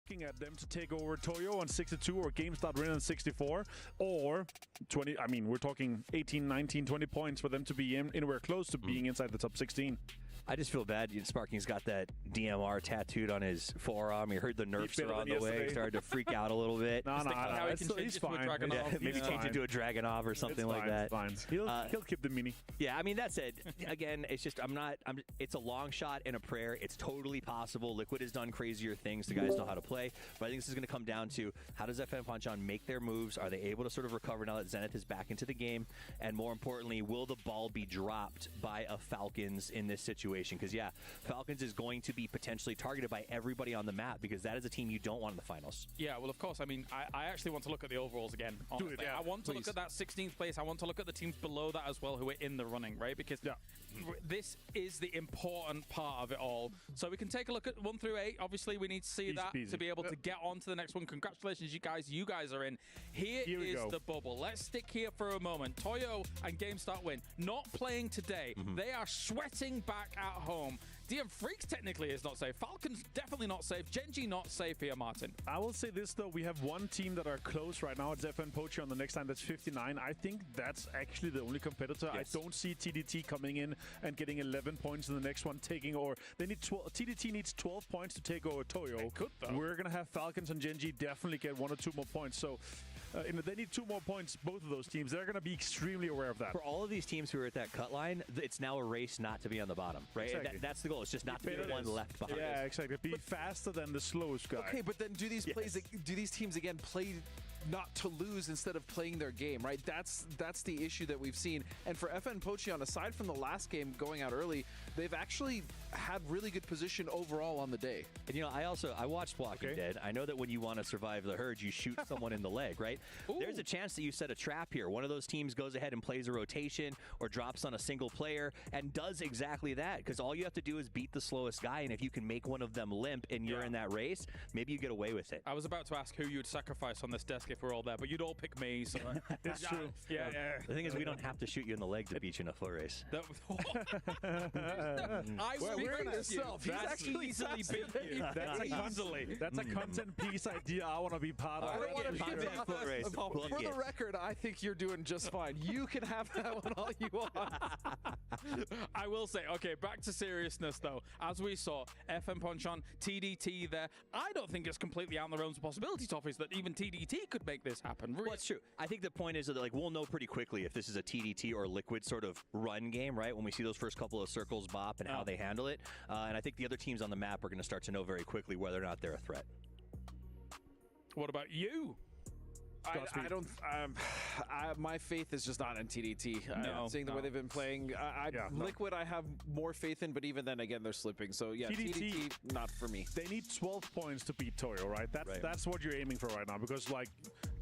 looking at them to take over Toyo on 62 or GameStop win on 64 or 20. I mean, we're talking 18, 19, 20 points for them to be anywhere close to being inside the top 16. I just feel bad. Sparking's got that DMR tattooed on his forearm. He heard the nerfs are on the way. He started to freak out a little bit. No, he's fine. Maybe change it to a Dragonov or something like that. It's fine. He'll keep the mini. Yeah, I mean, that's it. Again, it's just it's a long shot and a prayer. It's totally possible. Liquid has done crazier things. The guys know how to play. But I think this is going to come down to how does FN Puncheon make their moves? Are they able to sort of recover now that Zenith is back into the game? And more importantly, will the ball be dropped by a Falcons in this situation? Because, yeah, Falcons is going to be potentially targeted by everybody on the map because that is a team you don't want in the finals. Yeah, well, of course. I mean, I actually want to look at the overalls again, honestly. I want to look at that 16th place. I want to look at the teams below that as well who are in the running, right? Because this is the important part of it all. So we can take a look at 1 through 8. Obviously, we need to see that to be able to get on to the next one. Congratulations, you guys. You guys are in. Here is the bubble. Let's stick here for a moment. Toyo and GameStop win. Not playing today. They are sweating back at home. DM Freaks technically is not safe. Falcons definitely not safe. Genji not safe here, Martin. I will say this, though. We have one team that are close right now. It's FN Poacher on the next time. That's 59. I think that's actually the only competitor. Yes. I don't see TDT coming in and getting 11 points in the next one, taking over. They need 12. TDT needs 12 points to take over Toyo. They could, though. We're going to have Falcons and Genji definitely get 1 or 2 more points. So they need 2 more points, both of those teams. They're going to be extremely aware of that. For all of these teams who are at that cut line, it's now a race not to be on the bottom, right? Exactly. That's the goal. It's just not to be the one left behind. Yeah, exactly. Be faster than the slowest guy. Okay, but then do these teams again play not to lose instead of playing their game, right? That's the issue that we've seen. And for FN Pocheon, aside from the last game going out early, they've actually had really good position overall on the day. And you know, I watched Walking Dead. I know that when you want to survive the herd, you shoot someone in the leg, right? Ooh. There's a chance that you set a trap here. One of those teams goes ahead and plays a rotation or drops on a single player and does exactly that, because all you have to do is beat the slowest guy, and if you can make one of them limp and you're in that race, maybe you get away with it. I was about to ask who you'd sacrifice on this desk if we're all there, but you'd all pick me, so it's true. Yeah. The thing is, we don't have to shoot you in the leg to beat you in a foot race. I will beat yourself. He's actually easily beat you. That's a content piece idea I want to be part of. I don't want to be that foot race. For the record, I think you're doing just fine. You can have that one all you want. I will say, okay, back to seriousness though. As we saw, FN Puncheon, TDT there. I don't think it's completely out in the realms of possibility, Toffees, that even TDT could make this happen. Really. Well, that's true. I think the point is that we'll know pretty quickly if this is a TDT or Liquid sort of run game, right? When we see those first couple of circles bop and how they handle it. And I think the other teams on the map are going to start to know very quickly whether or not they're a threat. What about you? I don't. My faith is just not in TDT. Seeing the way they've been playing, Liquid I have more faith in, but even then, again, they're slipping. So yeah, TDT not for me. They need 12 points to beat Toyo, right? That's what you're aiming for right now, because like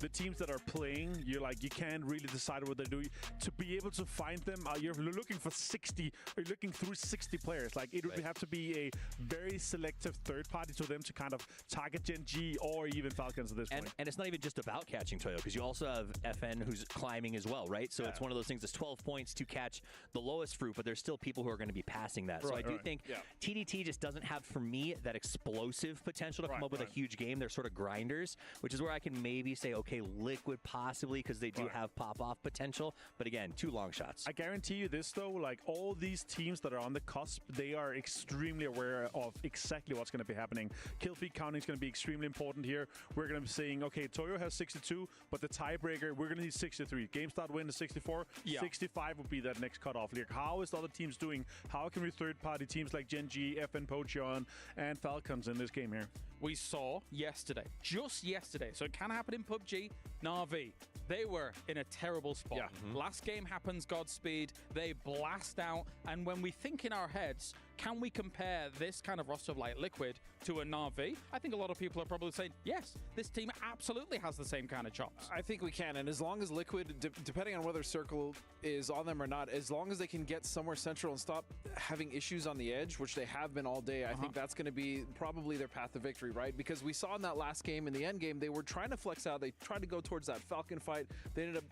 the teams that are playing, you can't really decide what they're doing. To be able to find them, you're looking for 60. You're looking through 60 players. Like it would have to be a very selective third party to them to kind of target Genji or even Falcons at this point. And it's not even just about catching Toyo, because you also have FN who's climbing as well, right? So it's one of those things. It's 12 points to catch the lowest fruit, but there's still people who are going to be passing that. So I do think TDT just doesn't have, for me, that explosive potential to come up with a huge game. They're sort of grinders, which is where I can maybe say, okay, Liquid possibly, because they do have pop-off potential. But again, 2 long shots. I guarantee you this, though, like all these teams that are on the cusp, they are extremely aware of exactly what's going to be happening. Kill feed counting is going to be extremely important here. We're going to be saying, okay, Toyo has 62, but the tiebreaker, we're going to need 63. GameStop win to 64. 65 would be that next cutoff. Like, how is the other teams doing? How can we third-party teams like Genji, FN Pocheon, and Falcons in this game here? We saw yesterday, just yesterday, so it can happen in PUBG, Na'Vi. They were in a terrible spot. Last game happens, Godspeed. They blast out. And when we think in our heads, can we compare this kind of roster of like Liquid to a Na'Vi? I think a lot of people are probably saying, yes, this team absolutely has the same kind of chops. I think we can. And as long as Liquid, depending on whether Circle is on them or not, as long as they can get somewhere central and stop having issues on the edge, which they have been all day, I think that's going to be probably their path to victory, right? Because we saw in that last game, in the end game, they were trying to flex out. They tried to go towards that Falcon fight. They ended up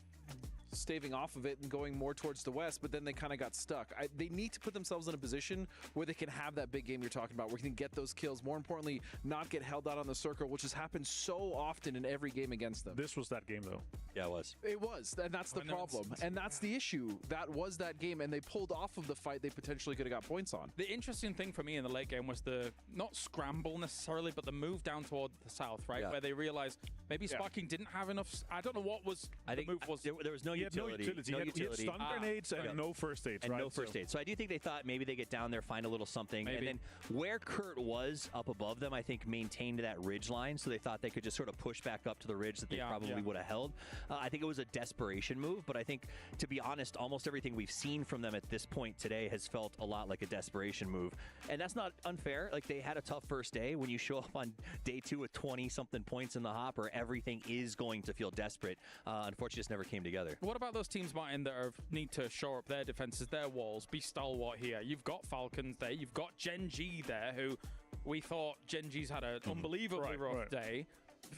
staving off of it and going more towards the west, but then they kind of got stuck. They need to put themselves in a position where they can have that big game you're talking about, where they can get those kills. More importantly, not get held out on the circle, which has happened so often in every game against them. This was that game, though. Yeah, it was. It was, and that's the problem. And that's the issue. That was that game, and they pulled off of the fight they potentially could have got points on. The interesting thing for me in the late game was the, not scramble necessarily, but the move down toward the south, right? Where they realized maybe Sparking didn't have enough. I don't know what was the move was. There was no utility. He had stun grenades and no first aids, and no first aid. So I do think they thought maybe they get down there, find a little something, and then where Kurt was up above them, I think maintained that ridge line, so they thought they could just sort of push back up to the ridge that they probably would have held. I think it was a desperation move, but I think, to be honest, almost everything we've seen from them at this point today has felt a lot like a desperation move, and that's not unfair. Like, they had a tough first day. When you show up on day 2 with 20-something points in the hopper, everything is going to feel desperate. Unfortunately, it just never came together. What about those teams, Martin, that need to shore up their defenses, their walls, be stalwart here? You've got Falcons there. You've got Gen G there, who we thought Gen G's had an unbelievably rough day.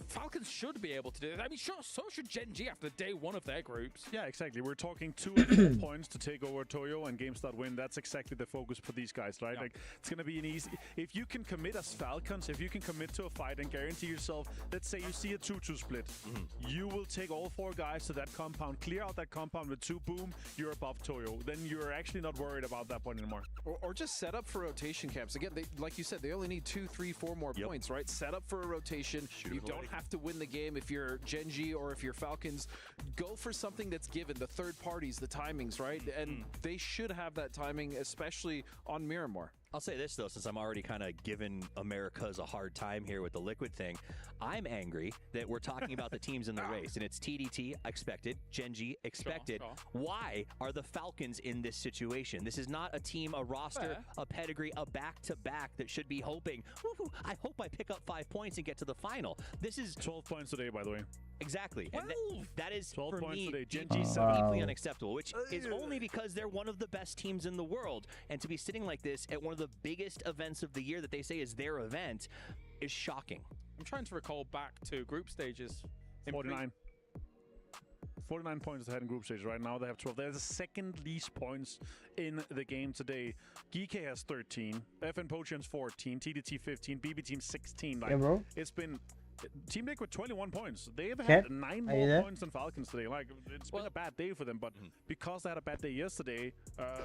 Falcons should be able to do that. I mean, sure, so should Gen G after day 1 of their groups. Yeah, exactly. We're talking 2 and 4 points to take over Toyo and GameStart win. That's exactly the focus for these guys, right? Like, it's going to be an easy... If you can commit as Falcons, if you can commit to a fight and guarantee yourself, let's say you see a 2-2 split, you will take all 4 guys to that compound, clear out that compound with 2, boom, you're above Toyo. Then you're actually not worried about that point anymore. Or just set up for rotation camps. Again, like you said, they only need 2, 3, 4 more points, right? Set up for a rotation. You don't have to win the game if you're Gen G or if you're Falcons. Go for something that's given, the third parties, the timings, right? And they should have that timing, especially on Miramar. I'll say this, though, since I'm already kind of giving Americas a hard time here with the Liquid thing. I'm angry that we're talking about the teams in the race, and it's TDT, expected, Gen G, expected. Why are the Falcons in this situation? This is not a team, a roster, a pedigree, a back-to-back that should be hoping, I hope I pick up 5 points and get to the final. This is 12 points today, by the way. Exactly. And that is, 12 for points me, today. Gen deeply, G deeply unacceptable, which is only because they're one of the best teams in the world. And to be sitting like this at one of the biggest events of the year that they say is their event is shocking. I'm trying to recall back to group stages. 49. 49 points ahead in group stage right now. They have 12. They're the second least points in the game today. GK has 13. FN Potion's 14. TDT 15. BB Team 16. Like, bro. It's been Team Liquid 21 points. They've had 9 more points than Falcons today. Like, it's been a bad day for them, but because they had a bad day yesterday,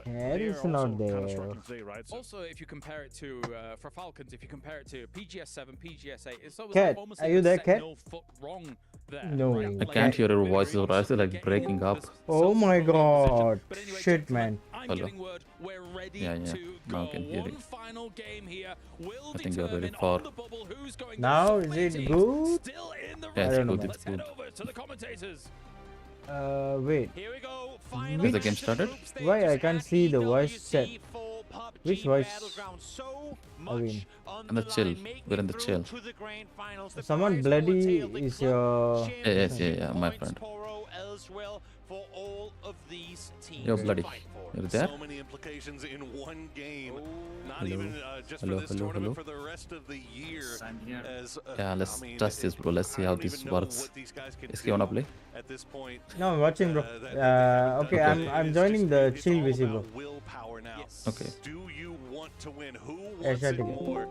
they are also kind of struggling today, right? So also, if you compare it to, for Falcons, if you compare it to PGS7, PGS8, it's almost are you there, Cat? no foot wrong there. No. Right? I can't hear your voice, or I feel like breaking up. Oh my god. Anyway, shit, man. I'm getting word we're ready to go. One final game here will determine on the bubble who's going now is it good? Still in the yeah, race. good. Let's head over to the commentators. Wait. Here we go. Final Has the game started? Why I can't see the voice chat? Which voice? I mean, in the chill. We're in the chill. Someone bloody is your... Yeah, my friend. You're bloody. You're there? So many implications in one game. Not Hello. even just Hello, for this hello, tournament, hello. for the rest of the year. As, Yeah, let's I mean, test this, bro. Let's see how this works. Is he wanna play? At this point, No, I'm watching, bro. Okay, I'm joining the chill VC, bro. Willpower now. Okay. Do you want to win? Who Yeah, wants sure, it take it. more?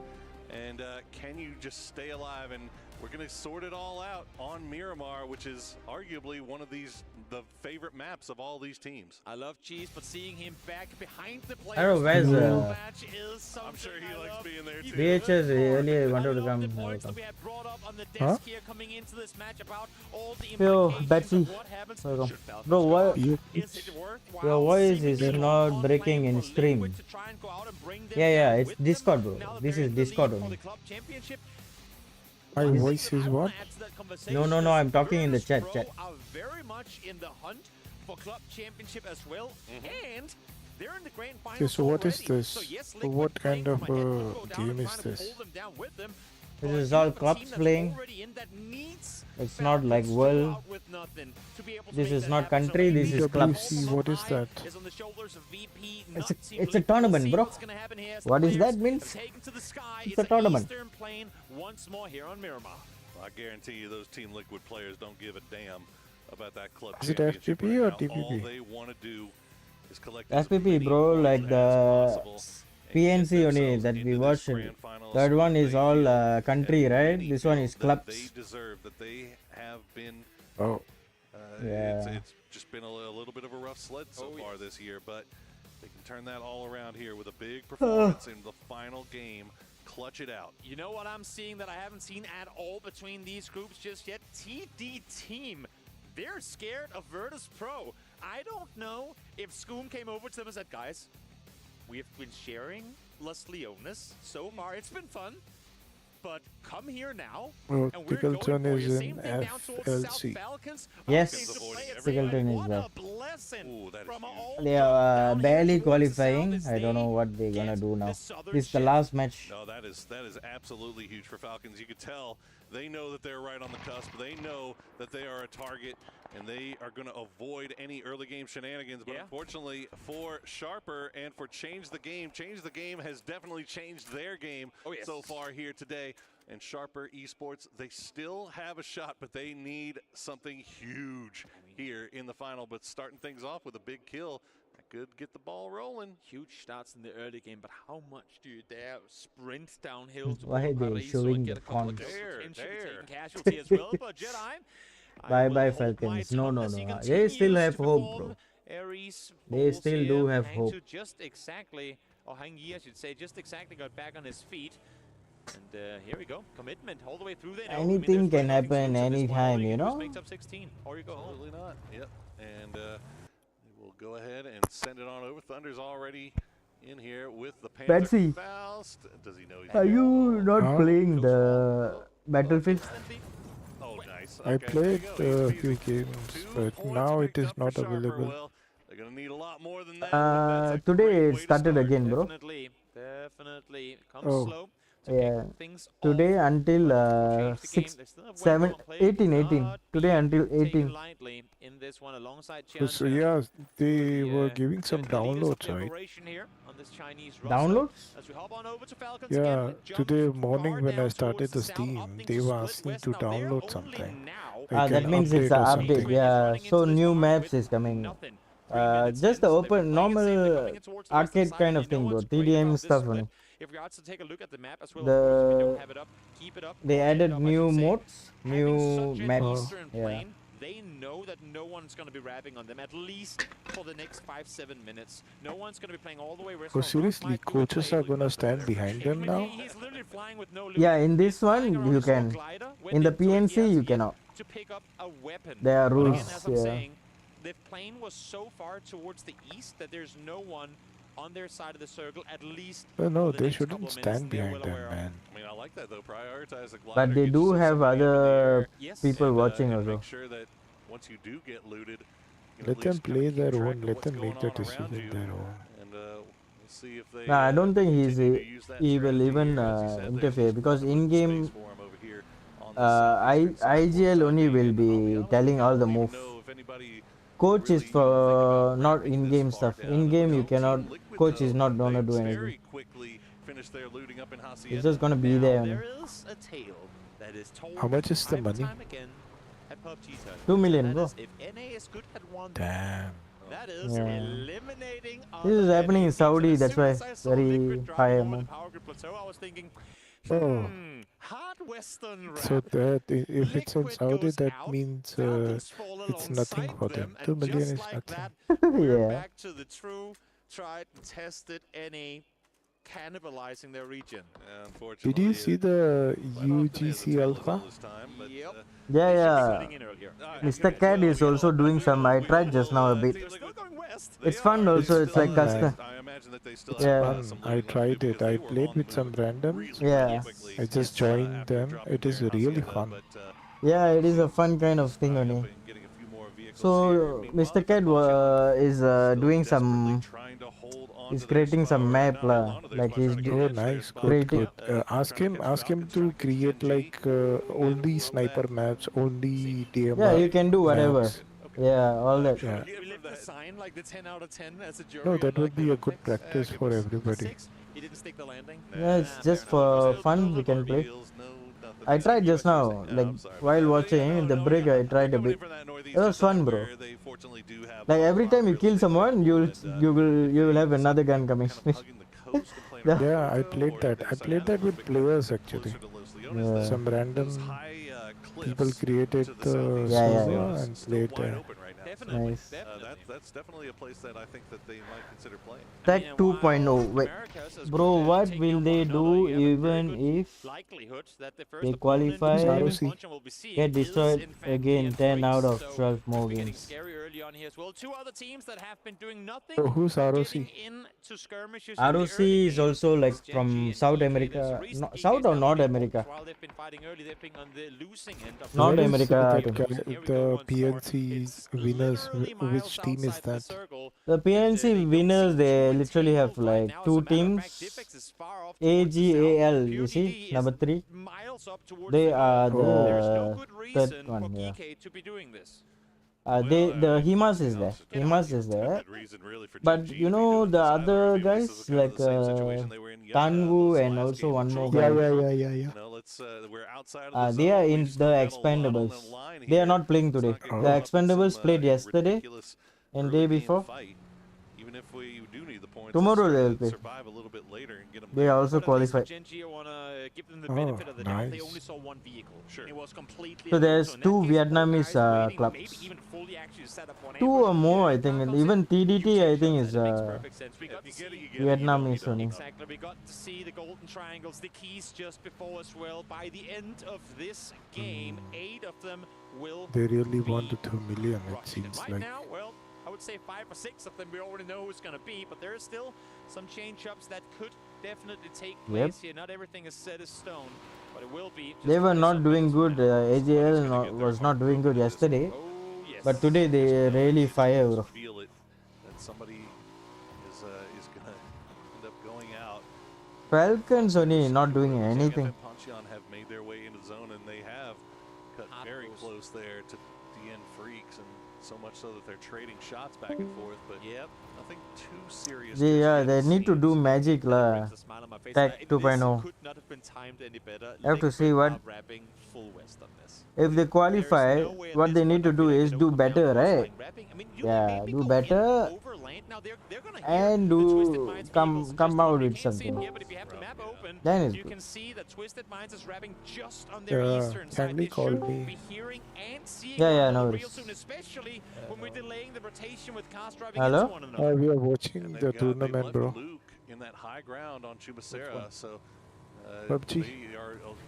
And can you just stay alive? And we're going to sort it all out on Miramar, which is arguably one of the favorite maps of all these teams. I love Cheese, but seeing him back behind the players, I don't know where's match is I'm sure he likes being there too. VHS really wanted to come. Points that we had brought up on the desk here coming into this match about all the Yo, implications Betsy. of what happens. Welcome. Should Falcons Bro, go? why Is it worthwhile your voice seeing is them not on breaking playing in for stream? Liquid to try and go out and bring them Yeah, down it's with them? Discord, bro. Now that This they're is in the Discord lead for only. the club championship. My voice is what? No, I'm talking in the chat. Pro are very much in the hunt for club championship as well, and they're in the grand finals. Okay, so what is already. this? So yes, So Liquid what playing kind of from a head-to-toe down game and is trying to this? pull them down with them, This but is all you have a clubs team that's playing. already in that needs It's not like Falcons to world. go out with nothing to be able to This make is that not happen. So country, this maybe is clubs. EWC, what is that? is on the shoulders of VP, It's not a Team it's a Liquid. tournament, We'll see bro. what's gonna happen here as What the is players that means? have taken to the sky. It's a tournament. Eastern plane once more here on Miramar. I guarantee you those Team Liquid players don't give a damn about that club Is it championship FPP or right now. TPP? All they want to do is collect as FPP, many bro, points like as the possible and PNC get only themselves that we into this watched. grand final Third so one that is they all feel, country, and right? many This one feel is that clubs. they deserve, that they have been Oh, Yeah. it's just been a little bit of a rough sled so far this year, but they can turn that all around here with a big performance in the final game. Clutch it out. You know what I'm seeing that I haven't seen at all between these groups just yet? TD Team. They're scared of Virtus Pro. I don't know if Scoom came over to them and said, guys, we have been sharing Las Leones so far. It's been fun. But come here now, oh, and we're going Tickleton for is you. in Same thing down towards South FLC. Falcons. Yes, Opting to play it Tickleton safe. is What there. a blessing Ooh, that is from huge. all They are down here barely towards the south qualifying. as I don't know they what they're gonna get do now. the southern This is the shift. last match. No, that is absolutely huge for Falcons. You could tell they know that they're right on the cusp. They know that they are a target, and they are going to avoid any early game shenanigans. But unfortunately for Sharper and for Change the Game has definitely changed their game so far here today. And Sharper Esports, they still have a shot, but they need something huge here in the final. But starting things off with a big kill, that could get the ball rolling. Huge starts in the early game, but how much do you dare sprint downhill to Why are they Paris showing and get the a couple of fonts? kills, potentially taking casualty as well? But Jedi, I Bye will bye hold my Falcons. No, tongue no, as he no. They still continues have to hope, perform. bro. Aries They falls still here, do have Hang hope. to just exactly, or Hang Yi, I should say, just exactly got back on his feet. And here we go. Commitment all the way through there. Anything can happen anytime, you know? Makes up 16, or you go home. Absolutely not. Yep. And we'll go ahead and send it on over. Thunder's already in here with the Panther Betsy, Faust. Does he know he's are you not Huh? playing the Battlefield? Oh, nice. I Okay, played there you go. a few games, but now it is not available. Well, they're going to need a lot more than that. But that's a Today great it way to started start. again, bro. Definitely. Comes Oh. slow. To Yeah. kick things Today off. until Change the game. 6, They still have 7, well played. 18, 18. Not Today being until taken 18. lightly in this one alongside So Chan. yeah, they The, were giving some the leaders of downloads, right? preparation here on this Chinese roster. Downloads? As we hop on over to Falcons Yeah, again, jump today far morning when down I started towards the south, Steam, opting they to were split asking west. to Now, they're download only something. now Like That an means it's update an or update. something. Yeah, running so into this new round maps with is coming. nothing. 3 minutes Just in, the so they've open, been playing it safe. They're normal coming in towards the western arcade side, kind and of you know thing, bro. what's great TDM about this stuff split? only. If you guys to take a look at the map as well, of course, if you don't have it up, keep it up. They or keep it added up, I new should say. modes, Having new such an maps. eastern Yeah. plane, they know that no one's going to be rapping on them, at least for the next 5-7 minutes. No one's going to be playing all the way west. Oh seriously, coaches are gonna stand behind them now? He's literally flying with no loot. Yeah, in this He's flying one around you a small can. glider, In the went into it, he PNC has you yet cannot. to pick up a weapon. There are But rules, again, as I'm yeah. saying, the plane was so far towards the east that there's no one on their side of the circle, at least No, for the they next couple shouldn't of minutes, stand and they're behind well aware them, of. man. I mean, I like that though. Prioritize the glider. But they get do yourself have somebody up in the air, other Yes. people and, watching and also. make sure that once you do get looted, you can Let at them least kinda play keep their track own. of Let what's them going make the on around decision you. their own. And we'll see if they. Nah, I don't think he's continue to use that he will strategy even here. As he said, there's interfere because not enough in-game space for him over here on the southeastern side. IGL only will be telling all the I don't move. even know if anybody Coach is really for think about not wrapping in-game this far stuff. down. In-game you Look, Team cannot. Liquid, Coach is though, not gonna they do anything. very quickly finished their looting up in It's Hacienda. just gonna be Now, there. Only. there is a tale that is told How much is the time and money? time again at PUBG tournaments. 2 million, That bro. is, if NA is good at one, Damn. that is Yeah. eliminating This is other happening in NA teams. And Saudi, as that's soon why as I saw very Liquid driving high over amount. the power grid plateau, I was thinking, Oh, hard Western rap. so that if it's in Liquid Saudi, goes that out, means Falcons fall it's nothing alongside for them. and 2 million just is like nothing. that, we're Yeah. back to the true, tried and tested NA cannibalizing their region. Unfortunately, Did you see the quite often is a UGC tale as Alpha? old as time, but, Yep. Yeah, yeah. Sitting in earlier. Mr. Cat is also doing some. I tried just now a bit. They're still going west. It's fun also. It's like fun, custom. I imagine that they still It's Yeah. have fun. some I looting tried left to do it. because I they were played on with the some randoms. reasonably Yeah. quickly, I just after joined them. dropping It is there in really Hacienda, fun. but, Yeah, it is a fun kind of thing trying only. up and getting a few more vehicles So here. Meanwhile, Mr. Cat is still doing desperately some. trying to hold on He's to their creating spot, some or map not hold lah. on to their Like spot, he's trying to Oh, catch their nice. spot. Good, creating. good. Trying to Ask him catch to Falcons, create Gen G. like only sniper maps, only DMR. Yeah, you can do whatever. maps. Yeah, all that. Yeah. We live the sign like the 10 out of 10 as a jury. No, on, that like, would the be a Olympics. good practice for everybody. 6. He didn't stick the landing. Yeah, it's Nah, just fair enough. for Still fun. no We can play. Deals, no nothing I tried just now, like while watching the brig. I tried a bit. It was fun, bro. Like every time you kill someone, you will have another gun coming. Yeah, I played that. I played that with players actually. Yeah. Some random people created the Yeah, yeah, server yeah. and played there. Definitely. Nice. That's definitely a place that I think that they might consider playing. Tech 2.0. Wait, bro, what will they do even if they qualify? Get destroyed again 10 out of 12 more games. Scary early on here as well. Two other teams that have been doing nothing. So who's ROC? ROC is also like from South America. No, South or North America? While they've been fighting early, they've been on the losing end of North Where is America, I that think. guy- the PNC winners, which team is that? The PNC winners, they literally have like two teams. AGAL, you see, number 3. They are the third one. Yeah. The Himas is there. Himas is there. But you know the other guys like Tanwu and also one more guy. Yeah. They are in the Expendables. They are not playing today. The Expendables played yesterday and day before. Even if we do need the points, Tomorrow they will play. survive a little bit later and get them. They also qualified. Nice. So there's 2 Vietnamese clubs. 2 or more, I think. Even TDT, I think, is Vietnamese only. Exactly. We got to see the golden triangles, the keys just before as well. By the end of this game, 8 of them will. They really want the 2 million, it seems right like. now, well, I would say 5 or 6 of them we already know who's going to be, but there are still some change-ups that could definitely take place here. Not everything is set in stone, but it will be. They were not doing good. AGL was not doing good yesterday. But today they really fire, bro. Feel it that somebody is gonna end up going out. Falcons only not doing anything. Pancheon have made their way into zone and they have cut very close there to DN Freaks, and so much so that they're trading shots back and forth. But nothing too serious. They need to do magic lah. Tech 2.0. Have to see what. If they qualify, what they need to do is do better, right? Yeah, do better and do come out with something. Then it's you good. can see that Twisted Minds is wrapping just on their eastern side. Kindly call me. Yeah, no worries. Especially when we're delaying the rotation with cars driving Hello? into one another. We are watching the tournament, bro. Luke in that high ground on Chubacera, so PUBG.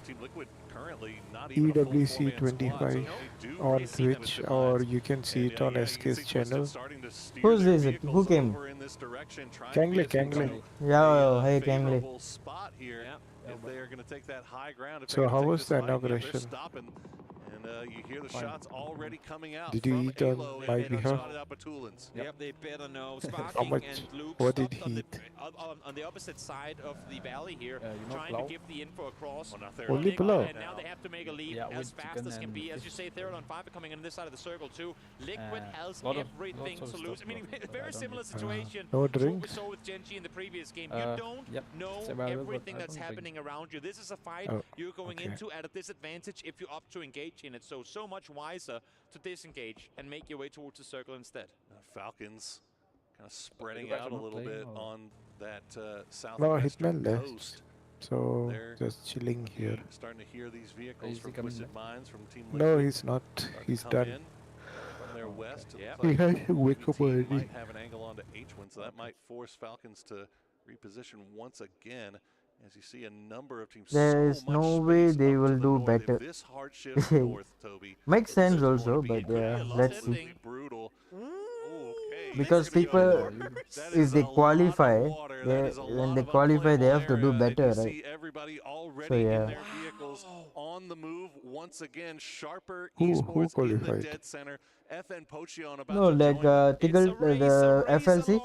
Team Liquid currently not even EWC 25 on Twitch, or you can see it on SK's channel. Who's this? Who came? Kangle. Yeah, hey Kangle. So how was the inauguration? You hear the shots already coming out. Did you from eat on Alo my and behalf? Yep, they better know. How Sparking much? and Luke What did stopped he on eat? on the opposite side of the valley here, trying to give the info across. Only below. And now they have to make a lead as fast as can be. As you say, Theron 5 are coming in this side of the circle too. Liquid has everything to lose. I mean, very similar situation no to what we drinks? saw with Genji in the previous game. You don't know everything that's happening around you. This is a fight you're going into at a disadvantage if you opt to engage in it. So much wiser to disengage and make your way towards the circle instead. Falcons kind of spreading out a little bit on that south Hitman coast. left. So They're just chilling here. Starting to hear these vehicles from Twisted Minds from Team No, Liquid he's not. He's come done. in from their west. He had to wake up team already. might have an angle onto H1, so that might force Falcons to reposition once again. As you see a number of teams, There is no way they will do better. This hard shift north, Toby. Makes sense also, but let's see. Brutal. Because people, if they qualify, when they qualify, they have to do better, right? So yeah. On the move once again, sharper Who esports in the qualified? dead center. FN Pochion about No, to like join. the FLC.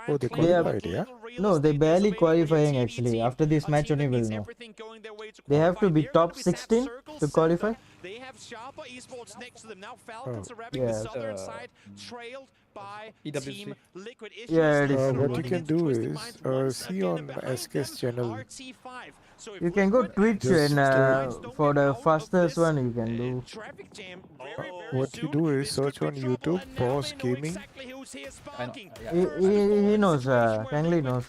Oh, they They are, qualified, yeah? no, they barely qualifying actually. After this match only will know. They have to be top 16 to qualify. have Sharper Esports next to them. Now Falcons are wrapping the southern side, trailed by EWC. Team Liquid. Yeah, it is what you can do is see on SK's channel. You can go Twitch and for the fastest one you can do. What you do is search on YouTube, pause gaming. He knows, Kangli knows.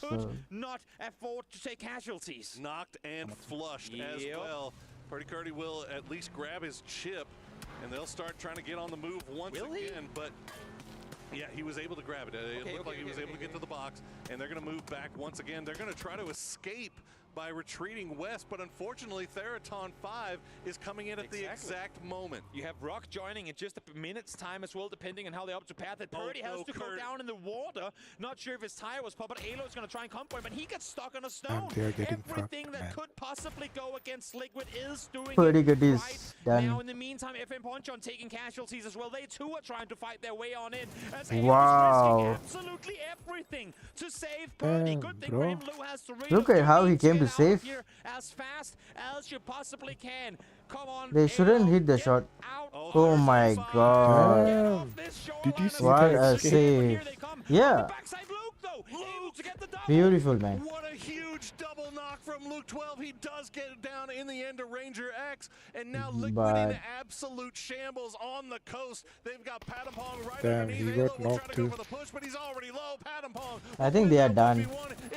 Not afford to take casualties. Knocked and flushed as well. Purdy will at least grab his chip, and they'll start trying to get on the move once again. But yeah, he was able to grab it. It looked like he was able to get to the box, and they're going to move back once again. They're going to try to escape by retreating west, but unfortunately Theraton 5 is coming in at the exact moment. You have Rock joining in just a minute's time as well, depending on how they opt to path it. Purdy has to go down in the water. Not sure if his tire was popped, but Alo is going to try and come for him, but he gets stuck on a stone. Everything that could possibly go against Liquid is doing Pretty it good is right done. now. In the meantime, FM Ponchon taking casualties as well. They too are trying to fight their way on in. As Wow. absolutely everything to save Purdy. Good thing bro. Lou has to Look at how he came to save. as fast as you possibly can. Come on. They shouldn't hit the shot. Oh my god. Did you see What that a escape? save. Yeah. Beautiful, man. What a huge double knock from Luke 12. He does get it down in the end to Ranger X, and now Liquid in absolute shambles on the coast. They've got Patapong right underneath. He got knocked too. For the push, but he's already low. Patapong. I think they are done.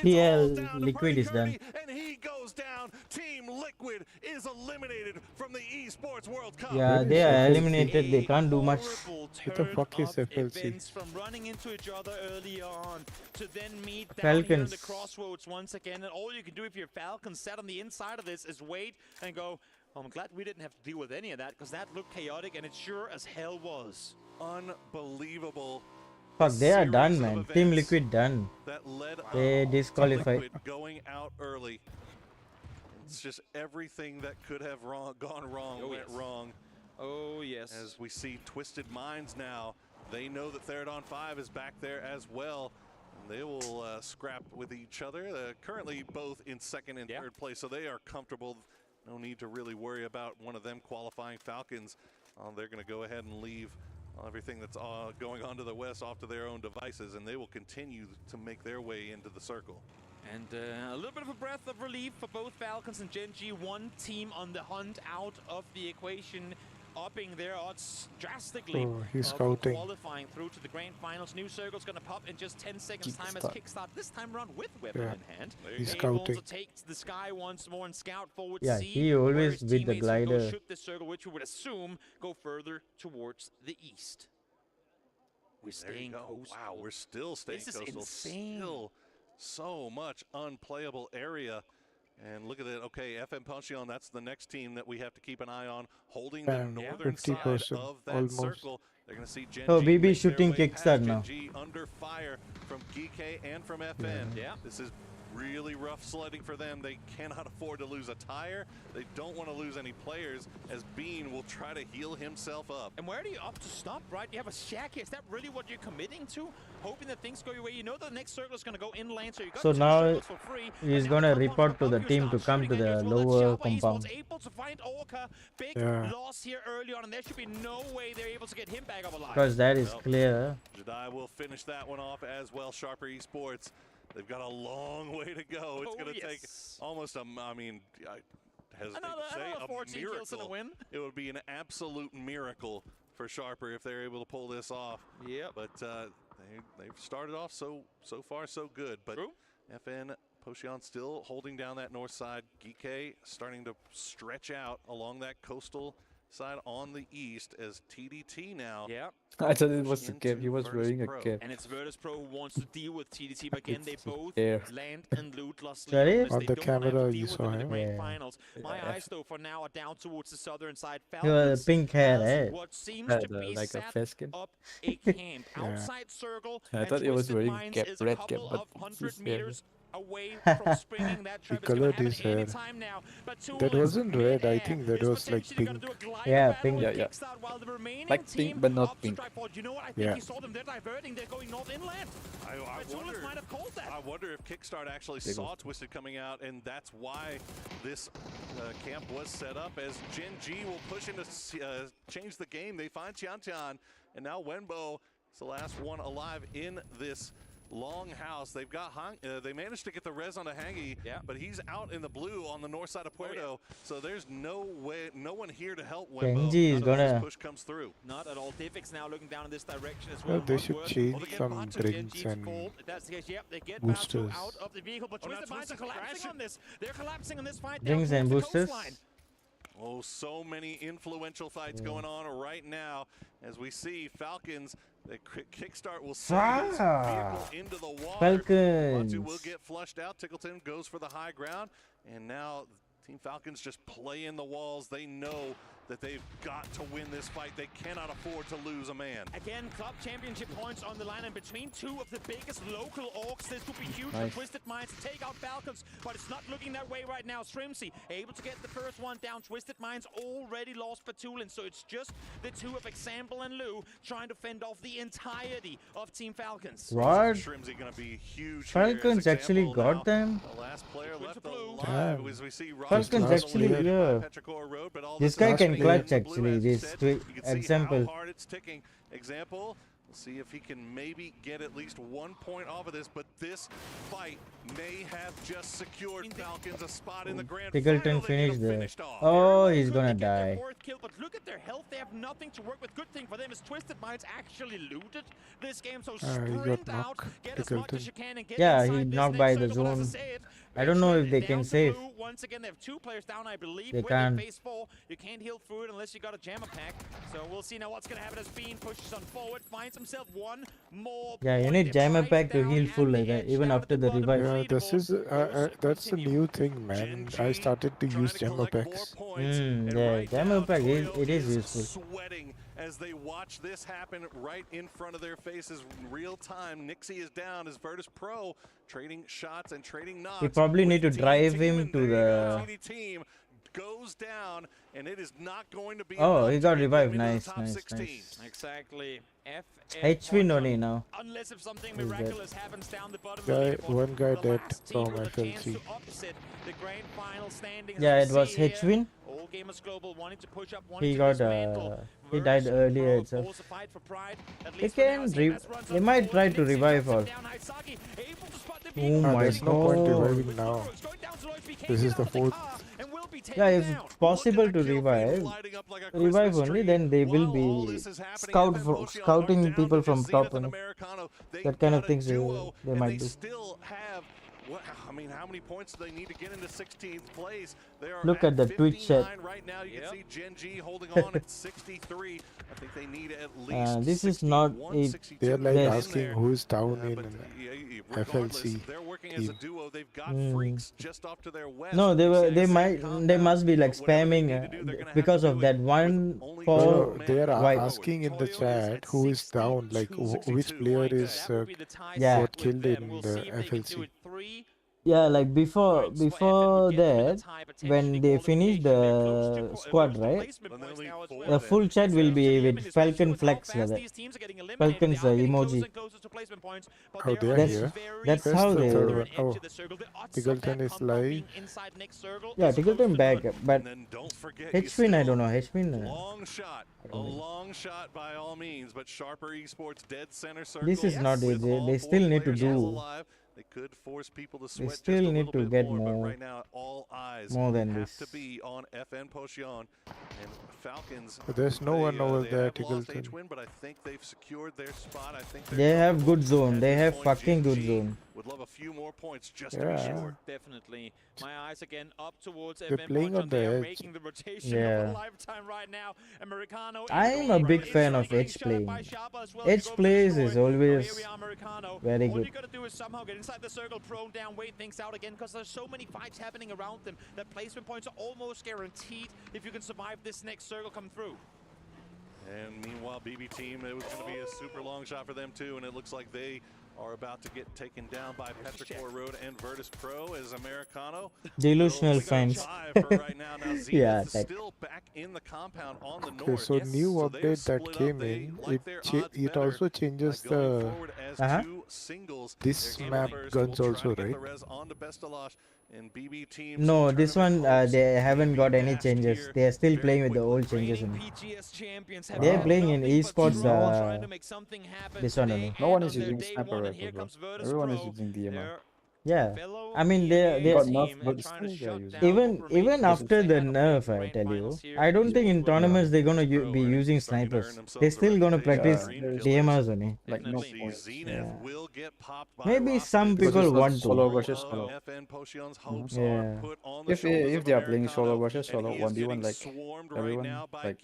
Liquid is done. And he goes down. Team Liquid is eliminated from the Esports World Cup. Yeah, they are eliminated. They can't do much. What the fuck is FLC? From running into each other early on to then meet down Falcons. here in the crossroads once again, and all you can do if you're Falcons sat on the inside of this is wait and go, oh, I'm glad we didn't have to deal with any of that, because that looked chaotic, and it sure as hell was. Unbelievable. Fuck, they are done, man. Team Liquid done. That led They disqualified. Liquid going out early. It's just everything that could have gone wrong went wrong. Oh, yes. As we see Twisted Minds now, they know that Theradon 5 is back there as well. And they will scrap with each other. Currently both in second and third place, so they are comfortable. No need to really worry about one of them qualifying. Falcons, they're going to go ahead and leave everything that's going on to the west off to their own devices, and they will continue to make their way into the circle. And a little bit of a breath of relief for both Falcons and Gen G. One team on the hunt out of the equation, upping their odds drastically. Oh, he's scouting. Qualifying through to the grand finals. New circle's going to pop in just 10 seconds time as Kickstart this time around with weapon in hand. He's able scouting. to take to the sky once more and scout forward. Yeah, see he where always his with the teammates will go glider. shoot this circle, which we would assume go further towards the east. We're staying coastal. Wow, we're still staying This is coastal. insane. Still so much unplayable area. And look at it. Okay, FM Ponchon, that's the next team that we have to keep an eye on, holding the northern side 50% of that almost. circle. They're going to see Gen So G BB make their shooting way Kickstart past now. Gen G under fire from GK and from FN. Yeah. This is really rough sledding for them. They cannot afford to lose a tire. They don't want to lose any players, as Bean will try to heal himself up. And where do you opt to stop, right? You have a shack here. Is that really what you're committing to? Hoping that things go your way. You know the next circle is going to go inland, so you got So two now circles for free. he's And gonna now report to the Pokemon team to start come to shooting at the you as well. That's lower Sharper Esports compound. able to find Orca. Big loss here early on, and there should be no way they're able to get him back up alive. Because that is clear. Jedi will finish that one off as well. Sharper Esports, they've got a long way to go. It's going to take almost I hesitate to say another 14 miracle. kills and a win. It would be an absolute miracle for Sharper if they're able to pull this off. Yep. But they've started off so far so good. But FN Potion still holding down that north side. GK starting to stretch out along that coastal side on the east as TDT now. Yeah. I thought it was a cap. He was wearing a cap. And it's Virtus Pro who wants to deal with TDT, but again, they both land and loot Lost Sorry? Leaders. On They the don't have to camera, deal you with saw them in the him. grand Yeah. finals. My eyes, though, for now are down towards the southern side. He was Falcons pink hair, has right? what seems to be like a set face skin. up a camp outside circle. I and thought he was Twisted wearing Minds cap, is a red couple cap, but of 100 he's meters away from springing that trap. He colored his hair. That wasn't red. I think that was like pink. Yeah, pink. Yeah. Like pink, but not pink. You know what? I think Yeah. he saw them. They're diverting. They're going north inland. Batulis might have called that. I wonder if Kickstart actually saw Twisted coming out, and that's why this camp was set up, as Gen G will push in to change the game. They find Tian, and now Wenbo is the last one alive in this long house. They've got they managed to get the res on a Hangi, but he's out in the blue on the north side of Puerto, so there's no one here to help Wenbo. Genji is gonna push comes through. Not at all. Divix now looking down in this direction as Well, well. they should change some drinks and They get boosters. Batu out of the vehicle, but Twisted Minds are collapsing on this. They're collapsing on this fight. Drinks and boosters. Oh, so many influential fights going on right now. As we see Falcons, the Kickstart will send his vehicle into the water. Falcons. Batu will get flushed out. Tickleton goes for the high ground. And now Team Falcons just play in the walls. They know that they've got to win this fight. They cannot afford to lose a man. Again, club championship points on the line, and between two of the biggest local orcs, this could be huge for Twisted Minds to take out Falcons, but it's not looking that way right now. Strimsy able to get the first one down. Twisted Minds already lost Batulin, so it's just the two of Example and Lou trying to fend off the entirety of Team Falcons. What? Shrimsy gonna be huge. Falcons actually got them? The last player left alive as we see Falcons actually, yeah. This guy can clutch actually, this Example. How hard it's ticking. Example, we'll see if he can maybe get at least 1 point off of this, but this fight may have just secured Falcons a spot in the grand Tickleton final. finished there. Oh, he's gonna die. Kill, but look at their health. They have nothing to work with. Good thing for them is Twisted Minds actually looted this game, so sprint out, get as much as you can, and get Yeah, inside he this knocked next by the circle, but as I zone. said, I don't know if they down can to save. blue. Once again, they have 2 players down, I believe. They When can't. phase 4, you can't heal through it unless you got a jammer pack. So we'll see now what's gonna happen as Bean pushes on forward, finds himself one more. Yeah, you point. need They jammer drive pack to down heal at full the like that, edge, even down at after the bottom. revive. Yeah, this is that's a new thing, man. I started to use jammer packs. Yeah, jammer pack it is useful. Sweating as they watch this happen right in front of their faces in real time. Nixie is down as Virtus Pro trading shots and trading knocks. We probably need to drive him to the. TD team goes down, and it is not going to be. Oh, he got enough to revived. get into the Nice, top nice, 16. nice. Exactly. HV only now. Unless if something Who's that? miraculous happens down the bottom Guy, of the leaderboard, one guy the dead last team from with a chance FLC. to upset the grand final standings. Yeah, As it we was see here, Hwin. All Gamers Global wanting to push up, wanting He to got dismantle. he died Versus earlier Pro, itself. also fight for pride, at They least for now, can as they runs on might forward. try to Nixie revive drops all. it down. Haisagi able to spot the Oh vehicle. my There's no point god. reviving now. It's going down to Lloyd. We can't This get is out the of fourth. car and will be taken Yeah, if down. possible to revive only, then they will be scouting people from top only. That kind of things they might do. Still have, I mean, how many points do they need to get into 16th place? They are Look at the Twitch chat. 59 right now. You can see Gen G holding on at 63. I think they need at least This is not 61, it. 62 They're like Yes. asking who's down in but regardless, FLC. they're working as a team. duo. They've got freaks just off to their west. No, they were. They Saying, might. "Calm They down." must be like But whatever they spamming need to do, they're gonna have because to of do that it one with only for No, they are white. asking in the Toyo is chat at who is down, 62, like which 62. player Like is That would be the tie Yeah. set got with killed them. in We'll the see if they can do FLC. it 3 Yeah, like before points for Evan before would get them in that, the tie, potentially when they finish qualification. They're the close to squad, close to right? placement Then they points only now as four well. The full chat will be with Falcon Flex Fast like that. these teams are getting eliminated. Falcon's They are getting emoji. closer and closer to placement points, but Oh, they they are are That's- here. very that's Where's how the they- third they're one? edge Oh, of the circle. The odds of Tickleton that is compound live. being inside next circle Yeah, is close Tickleton to back, none. but And then don't forget, you Hwin I still- don't know. Hwin. Long shot, a don't know. long shot by all means, but Sharper Esports dead center circle. This is not with it. all They four still need to players still do alive. They could force people to sweat still just a need little to bit get more, more- but right now all eyes more than have this. to be on FN Potion and Falcons. But there's no one over they there, have lost Tickleton. H-Win, but I think they've secured their spot. I think They have good zone. at They this have point, fucking good GG zone. Would love a few more points just to be Yeah. sure. Definitely. My eyes again up towards They're Evan playing Ponchon. on the They are edge. making the rotation Yeah. of a lifetime right now. Americano. I'm a big fan of edge playing. Edge plays is always very All good. you gotta do is somehow get inside the circle, prone down, wait things out again, because there's so many fights happening around them that placement points are almost guaranteed if you can survive this next circle come through. And meanwhile, BB team, it was going to be a super long shot for them too, and it looks like they are about to get taken down by Petrichor Road and Virtus Pro as Americano. Delusional fans. Right now. Now Yeah, is still back in the compound on the Okay, north. so new So update that came in, it also changes the this map guns also, right? No, this one they haven't got any changes. They are still playing with the old changes. They are playing in esports. This one only. No one is using sniper rifle, bro. Everyone is using DMR. Yeah, I mean they got nerfed, but still they are using. even after the nerf, I tell you, I don't think in tournaments they're gonna be using snipers. They're still gonna practice DMRs only. Like no point. Yeah. Maybe some people want solo to. versus solo. Yeah. If they are playing solo versus solo 1v1 like everyone, like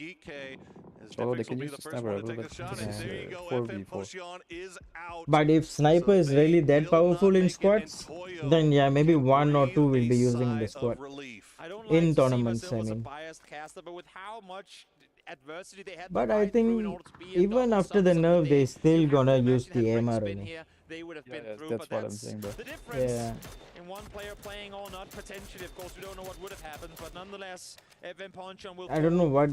solo they can use the sniper rifle, but 4v4. But if sniper is really that powerful in squads, then yeah, maybe 1 or 2 will be using in the squad. In tournaments, I mean. But I think even after the nerf, they still gonna use the AMR only. That's what I'm saying, bro. Yeah. In one player playing or not, potentially, of course, we don't know what would have happened, but nonetheless, FM Ponchon will. I don't know what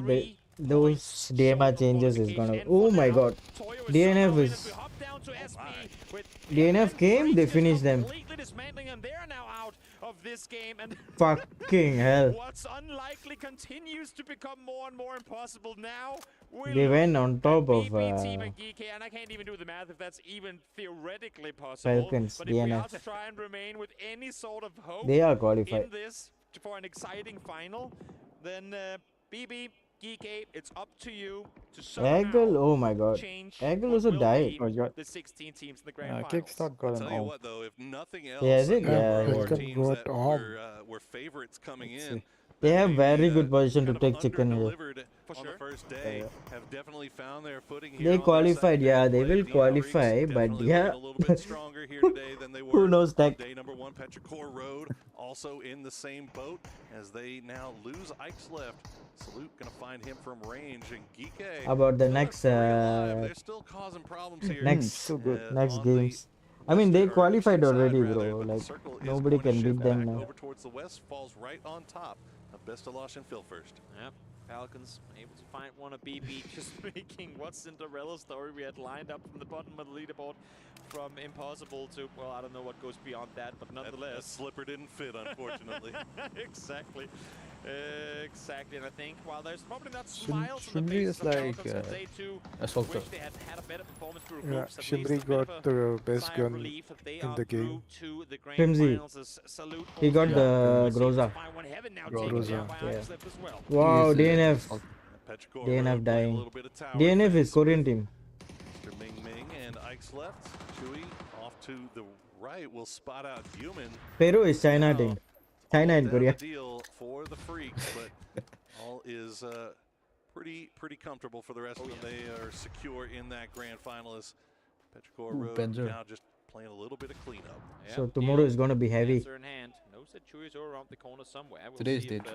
those DMR changes is gonna. Oh my god, DNF is. DNF came, they finished them. Of this game, and fucking hell. What's unlikely continues to become more and more impossible now. They went on top of team and GK, and I can't even do the math if that's even theoretically possible. Falcons, but if DNF. we are to try and remain with any sort of hope they are qualified in this for an exciting final, then BB, GK, it's up to you to Eggle, oh my god. Eggle also died. The 16 teams in the grand finals. Kickstart got an what though, if nothing else, Yeah, is it? yeah, Yeah. were favorites coming in. They have very good position to take chicken here. On the first day, have definitely found their footing here. They qualified, yeah, they will qualify, but yeah. Who knows that? Day number 1, Petrichor Road also in the same boat as they now lose Ike's left. Salute gonna find him from range, and Geeke. How about the next they're still causing problems here. next games. I mean they qualified already, bro. Like nobody can beat them now. Over towards the west, falls right on top of Bestalosh and Phil first. Yep. Falcons able to find one of BB, just making what Cinderella story we had lined up from the bottom of the leaderboard from impossible to, well, I don't know what goes beyond that, but nonetheless. That slipper didn't fit, unfortunately. Exactly. Exactly, and I think while there's probably not smiles on the Shimri faces is of like Falcons on day 2, assaulter. they had a better performance through Yeah, groups, Shimri got the best gun in the game. Crimsy. He got the Groza. Yeah. Wow, DNF. DNF dying. DNF is Korean team. Mr. Ming Ming and Ike's left. Chewy off to the right will spot out Human. Peru is China team. China and Korea. Deal for the freaks, but all is pretty comfortable for the rest of them. They are secure in that grand finalist. Petrichor Road now just playing a little bit of cleanup. So tomorrow is gonna be heavy. Today is day 3.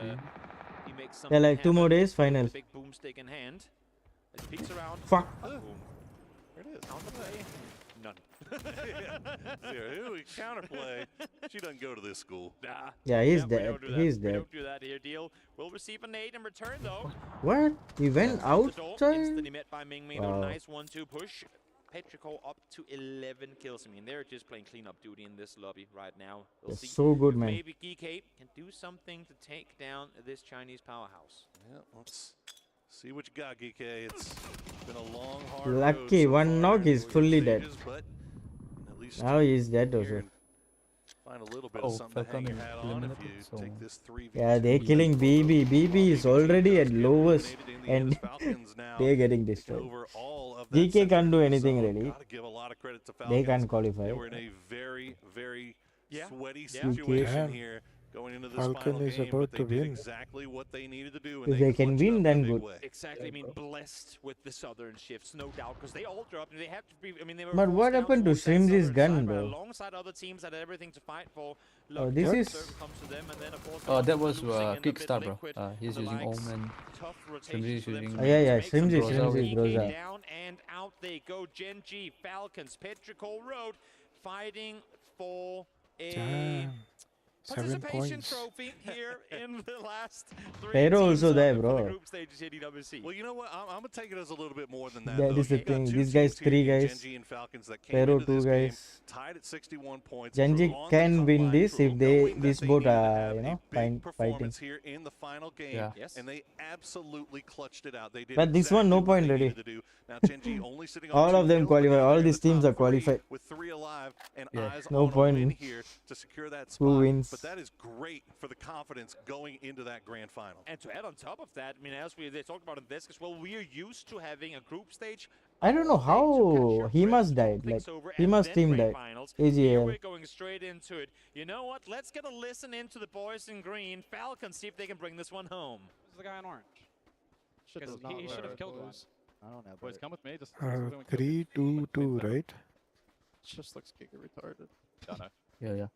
Yeah, like 2 more days, final. Big boomstick in hand. As he peeks around. Fuck. Boom. There it is. Counterplay. None. Counterplay. She doesn't go to this school. Nah. Yeah, he's dead. He's We dead. don't do that here. Deal. We'll receive a nade in return though. What? He went outside? Instantly met by Ming Ming. Wow. Nice 1-2 push. Petrichor up to 11 kills. I mean, they're just playing cleanup duty in this lobby right now. We'll They're see so good, if man. maybe Geekate can do something to take down this Chinese powerhouse. Yeah, let's see what you got, Geek. It's been a long, hard Lucky, road so one far knock in is the fully stages, dead. but at least Now he's dead also. here find a little bit of something to hang your hat on if you take this 3v2. Yeah, they're killing BB. BB is already at lowest and they're getting destroyed. GK can't do anything really. They can't qualify. They were in a very, very sweaty Yeah. situation here going into this Falcon final is game, about but they to did win. exactly what they needed to do. If they can win, then good. Exactly. I mean, blessed with the southern shifts, no doubt, because they all dropped. They have to be. I mean, they were. But what happened to Shrimsy's gun, bro? Alongside other teams that had everything to fight for. Oh, this is. Comes to them, and then, of course, That was losing in the Kickstart, mid bro. liquid, He's the using likes. Omen. Tough Shrimsy's rotations for them using to Yeah, make some Shrimsy, moves. Groza. Down and out they go. Gen G, Falcons, Petrichor Road. fighting for a Damn. 7 participation points. trophy here in the last 3 Pero teams also there, for bro. the group stages here at EWC. Well, you know what? I'm going to take it as a little bit more than that. That though. is the You got thing. two These guys, teams here, 3 guys. Genji and Falcons, that came Pero into 2 this game, guys. tied at 61 points. Genji on the can top win line, this if knowing that these they both needed to are, have you a know, big fighting. performance here in the final game, Yeah. Yes. and they absolutely clutched it out. They did But this one, no exactly what point they already. needed to do. Now Genji only sitting on All 2 of them kills, but qualify. now All they're in these the teams top are 3 qualified. with 3 alive and Yeah. eyes No on point. a win here to secure that spot. Who wins? But that is great for the confidence going into that grand final. And to add on top of that, I mean, as they talked about in this as well, we are used to having a group stage. I don't know how he must died. Like he must team died. Here AGL. we're going straight into it. You know what? Let's get a listen into the boys in green. Falcons, see if they can bring this one home. Who's the guy in orange? Shit does Because not he should have work, killed one. boys. I don't know. Boys, come with me. Just 3-2-2, right? Just looks giga retarded. Yeah, no. Yeah.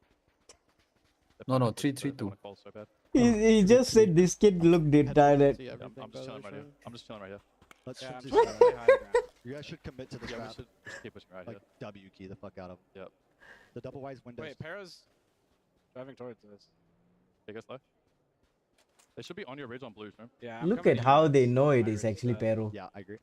No, 3-3-2. So bad. He just said this kid looked retarded. See Yeah, everything, I'm just chilling right here. Shane. I'm just chilling right here. Let's Yeah, just I'm do just that. gonna stay high ground. You guys should commit to the Yeah, we trap. should just keep pushing right Like here. W key the fuck out of them. Yep. The double wise windows. Wait, Para's driving towards us. Take us left. They should be on your ridge on blues, man. Yeah. Look at how they know it is actually Pero. Yeah, I agree.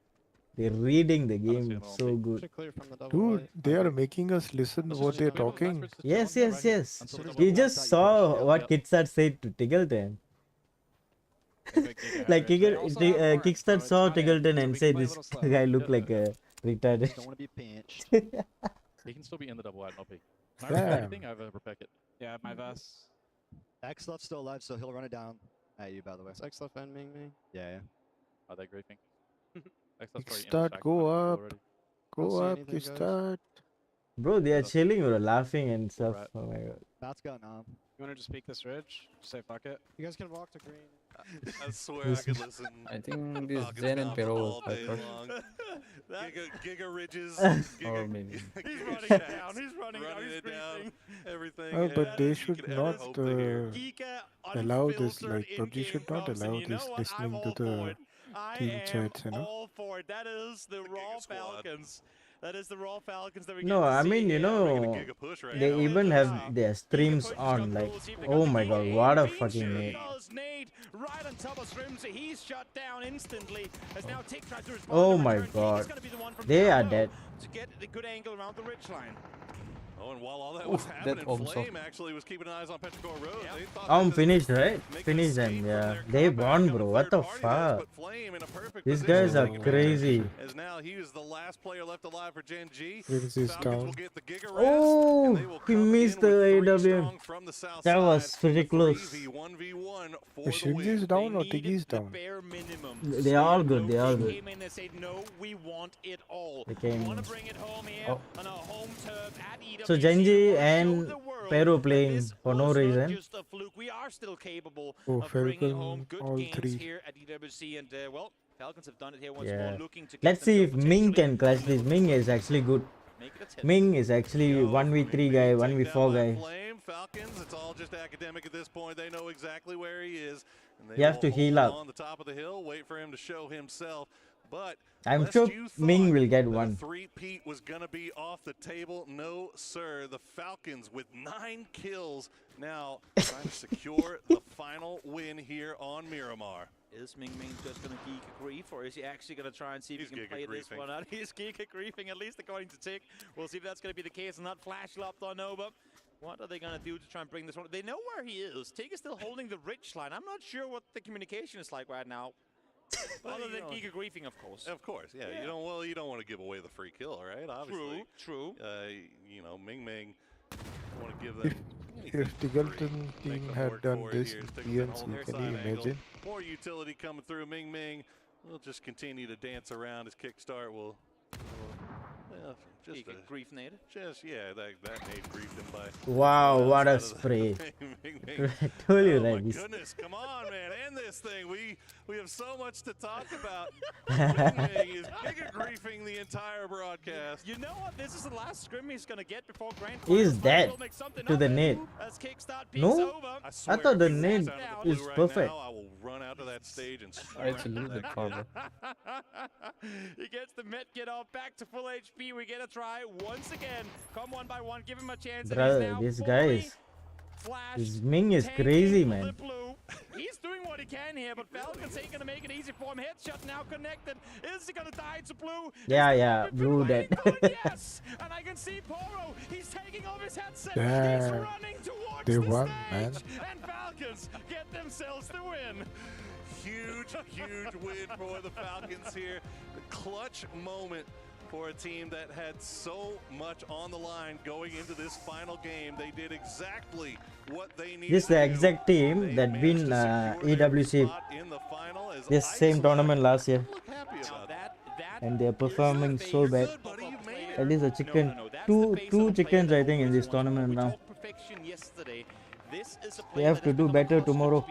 They're reading the see game it all. so good. Should clear from the double Dude, wide. they are making us listen what they're talking. Yes. Until He the just outside, you saw push. what Yep. Kickstart said to Tiggleton. Like Kickstart saw Tiggleton and said this guy looked like a retarded. Don't want to be pinched. He can still be in the double wide, not be. Can I Damn. repack anything? I have a repack it. Yeah, my vest. X left's still alive, so he'll run it down at you, by the way. X left and Ming Ming. Yeah. Are they griefing? Kickstart, go up. Go see up, anything, guys. Kickstart. Bro, they are chilling, bro, laughing and stuff. Right. Oh my god. Matt's got nom. You want to just peek this ridge? Say fuck it. You guys can walk to green. I swear I could listen. I think this Falcons Zen and conf Pero all will day fight long. Giga ridges. or maybe. He's running it down. He's running it down. Everything. Oh, but and they you should could ever not hope to hear. allow this. Like PUBG should not allow this listening to the team chats, you know. all for it. That is the Raw Squad. Falcons. That is the Raw Falcons that we No, get to I see mean, you here. know, Giga push right they now. even have their streams on. Like, oh my god, what a fucking nade. Nade right on top of Srimsey. He's shut down instantly. As now Tick tries to respond. Oh to my return. Tick god. is gonna be the one from They are Bravo dead. to get the good angle around the ridge line. Oh, and while all that was Oof, that happening, also. Flame actually was keeping eyes on Petrichor Road. They thought I'm they could finished, right? make an Finished escape them, from yeah. their They comeback won, on bro. the What the third party. That's fuck? put Flame in a perfect These position guys to are take crazy. advantage, as now he is the last player left alive for Gen G. Prince is Falcons will down. get the Giga Res, Oh, and they will he come missed in with the three AW. strong from the south That was side. pretty close. 3v1v1 for The the Shinji win. is down or They Tiggy is needed the down? bare minimum. They are all good, they are all They good. came in and said, no, we want it all. They came We want in. to bring it home here Oh. on our home turf at EWC. So Genji We wanna show and the world Pero that playing this for no was not reason. just a fluke. We are still capable Oh, of bringing Falcon, home good all games three. here at EWC. And, well, Falcons have done it here once Yeah. more, looking to Let's get see if themselves Ming potentially can clutch this. Ming is actually good. make it a 10. Ming is actually Go 1v3 Ming guy, Ming, 1v4 taken down by guy. Flame. Falcons, it's all just academic at this point. They know exactly where he is. And they You have will to heal hold up. on the top of the hill, wait for him to show himself. But I'm lest sure you Ming thought will get that a one. three-peat was going to be off the table. No, sir. The Falcons with 9 kills now trying to secure the final win here on Miramar. Is Ming Ming just going to geek a grief, or is he actually going to try and see if He's he can play this giga-griefing. one out? He's giga griefing, at least according to Tick. We'll see if that's going to be the case and not flash lopped on over. What are they going to do to try and bring this one? They know where he is. Tick is still holding the ridge line. I'm not sure what the communication is like right now. Other than giga griefing, of course. Of course, yeah. You don't want to give away the free kill, right? Obviously. True. You know, Ming Ming want to give them. If Tiggleton Make team them had work done for it this here. in Stick them on PNC, their can side you angle. imagine? More utility coming through. Ming Ming will just continue to dance around. His kickstart will just Giga grief nade. that nade griefed him by. Wow, what a outside of the- spray. Ming Ming. I told you Oh that. my This- goodness, come on, man, end this thing. We have so much to talk about. Ming Ming is giga griefing the entire broadcast. You know what? This is the last scrim he's going to get before Grand He's Finals. dead We'll make something to of the it net. as Kickstart peeks No? over. I swear, thought the if he walks nade out of the is blue right perfect. now, I will run out to that stage and It's a little bit far, bro. He gets the Met get off back to full HP We get a try once again. Come one by one, give him a chance. Bro, this guy is... His Ming is crazy, man. He's doing what he can here, but Falcons ain't gonna make it easy for him. Headshot now connected. Is he gonna die to Blue? Yeah, Blue dead. Yes, and I can see Poro. He's taking off his headset. Yeah. He's running towards They the won, stage, man. and Falcons get themselves the win. Huge win for the Falcons here. The clutch moment for a team that had so much on the line going into this final game. They did exactly what they needed. This is the exact team that win EWC this same tournament last year. And they're performing so bad. At least a chicken, two chickens I think in this tournament now. They have to do better tomorrow.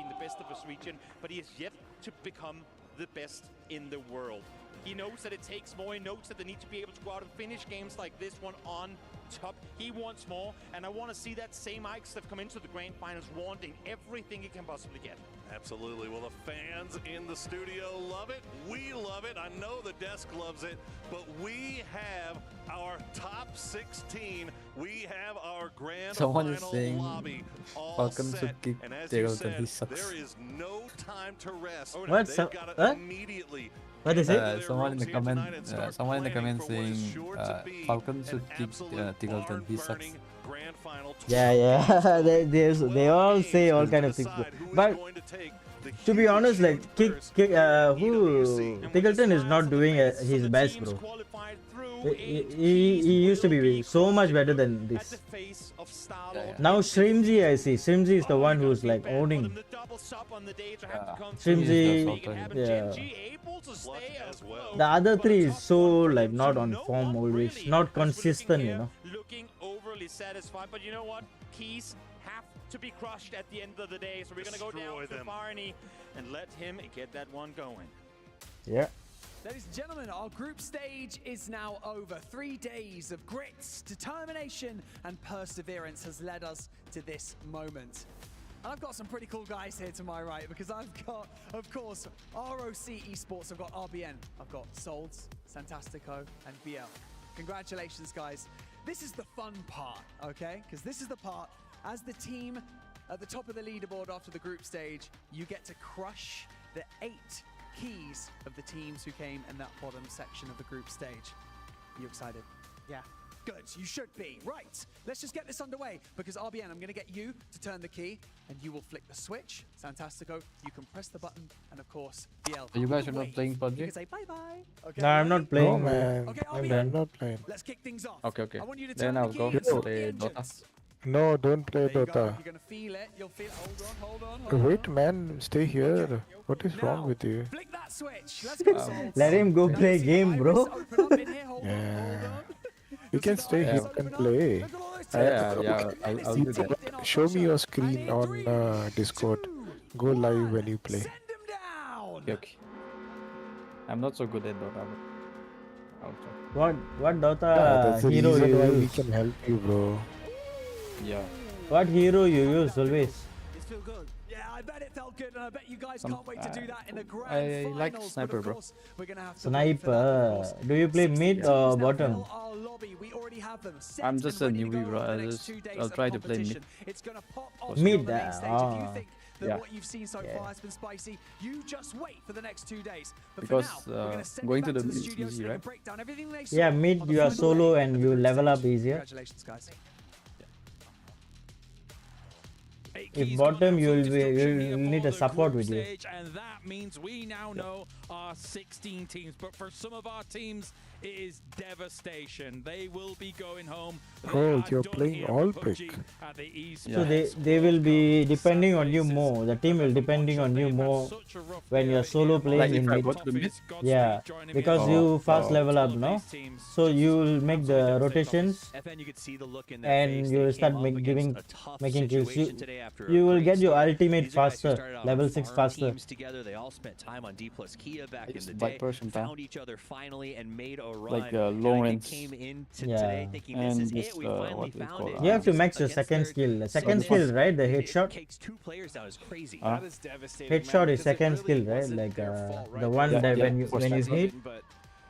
But he is yet to become the best in the world. He knows that it takes more. He knows that they need to be able to go out and finish games like this one on top. He wants more, and I want to see that same Ike Steph come into the grand finals wanting everything he can possibly get. Absolutely. Well, the fans in the studio love it. We love it. I know the desk loves it, but we have our top 16. We have our grand Someone final is saying lobby all Falcons set. should kick And as you Taylor, said, he sucks. there is no time to rest. What? They've got to What? immediately What is it? Someone in the comments saying Falcons should kick Tiggleton, he sucks. Yeah. they all say all kind of things. But to be honest, like Tiggleton is not doing his best, bro. He used to be so much better than this. Now Shrimzy, I see. Shrimzy is the one who's like owning. Shrimzy, yeah. The other three is so like not on form always, not consistent, you know. Looking overly satisfied, but you know what? Keys have to be crushed at the end of the day, so we're gonna go down to Barney and let him get that one going. Yeah. Ladies and gentlemen, our group stage is now over. 3 days of grit, determination, and perseverance has led us to this moment. And I've got some pretty cool guys here to my right, because I've got, of course, ROC Esports, I've got RBN, I've got Solds, Santastico, and BL. Congratulations, guys. This is the fun part, okay? Because this is the part, as the team at the top of the leaderboard after the group stage, you get to crush the 8 keys of the teams who came in that bottom section of the group stage. You excited? Yeah. Good, you should be. Right, let's just get this underway, because RBN, I'm gonna get you to turn the key, and you will flick the switch. Santastico, you can press the button, and of course, BL. You guys are not playing PUBG? You can say bye-bye. Okay. No, I'm not playing. No, man. Okay, I'm not playing. Let's kick things off. Okay. I want you to Then turn I'll the go key and start play the Dota. engines. No, don't play There you go. Dota. You're gonna feel it. You'll feel it. Hold on. Wait, man, stay here. What is wrong with you? Flick that switch. Let's go, Solds. Let him go play game, bro. Open up in here. Hold on. You can stay here and play. Yeah, I'll do that. Show me your screen on Discord. Go live when you play. Send him down. Okay. I'm not so good at Dota, but I'll try. What Dota That's the hero reason you why we use? can help you, bro. Yeah. What hero you use always? This feel good. Yeah, I bet it felt good, and I bet you guys can't wait to do that in the grand I finals. like but sniper, of bro. course, we're gonna have to wait for that, of Sniper. course. Do you play 16 mid teams or now bottom? fill our lobby. We already have them set I'm just and a ready to newbie, go bro. for the next 2 days I'll of try to play mid. competition. It's gonna pop off Mid, on the main stage. If you think that yeah. what you've seen so far has been spicy, you just wait for the next 2 days. But Because, for now, we're gonna send going you to back the the mid is studio easy, so they can right? break down everything they Yeah, saw mid on the you are final solo day and of you the level up stage. easier. Congratulations, guys. If bottom you'll need a support with you. And that means we now know our 16 teams. But for some of our teams, it is devastation. They will be going home. Oh, you're playing all pick. So they will be depending on you more. The team will depending on you more when you're solo playing Like in if I mid. go to the mid? Yeah, because you fast level up, no? So you will make the rotations and you will start making kills. You will get your ultimate faster, level 6 faster. Together, they all spent time on D plus Kia back It's in the by day, person time. found each other finally, and made a run. Like And Lawrence. came into Yeah. today thinking this And is this, it. We what finally do you found call it. it? You have to max your Against second their- skill. The second this skill, one- right? The It headshot. takes 2 players down is crazy. That is devastating. Headshot man, is because it second really skill, right? wasn't Like their fault, right? the one Yeah, that yeah, when you of course, that's hit, But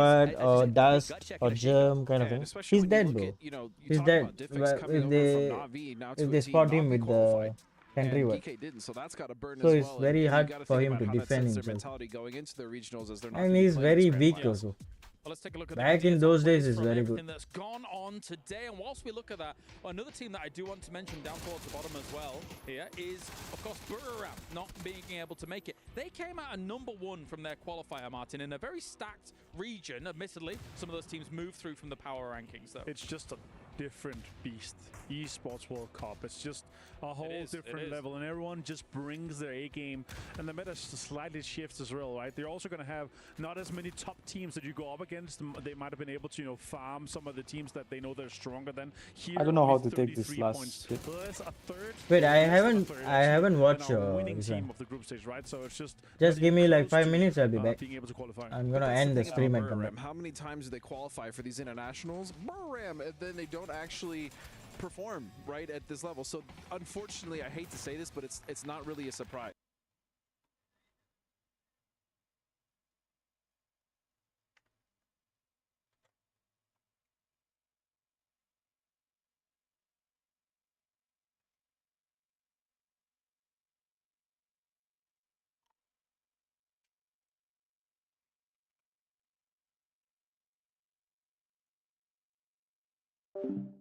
Squad or Dust or Germ kind of thing. He's dead, bro. He's dead. If they spot him with the country word. So it's very hard for him to defend himself. And he's very weak also. Well, let's take a look at Back in those days is very good. That's gone on today. And whilst we look at that, another team that I do want to mention down towards the bottom as well here is, of course, BUGATTI not being able to make it. They came out at #1 from their qualifier, Martin, in a very stacked region. Admittedly, some of those teams moved through from the power rankings, though. It's just a different beast. Esports World Cup. It's just a whole different level, and everyone just brings their A game, and the meta slightly shifts as well, right? They're also going to have not as many top teams that you go up against. They might have been able to, farm some of the teams that they know they're stronger than. Here, I don't know how to take this last hit. Wait, I haven't watched your winning team of the group stage, right? So it's just give me like 5 minutes. I'll be back. Being able to qualify. I'm gonna end the stream and come back. How many times do they qualify for these internationals? And then they don't actually perform right at this level. So unfortunately, I hate to say this, but it's not really a surprise. Thank you.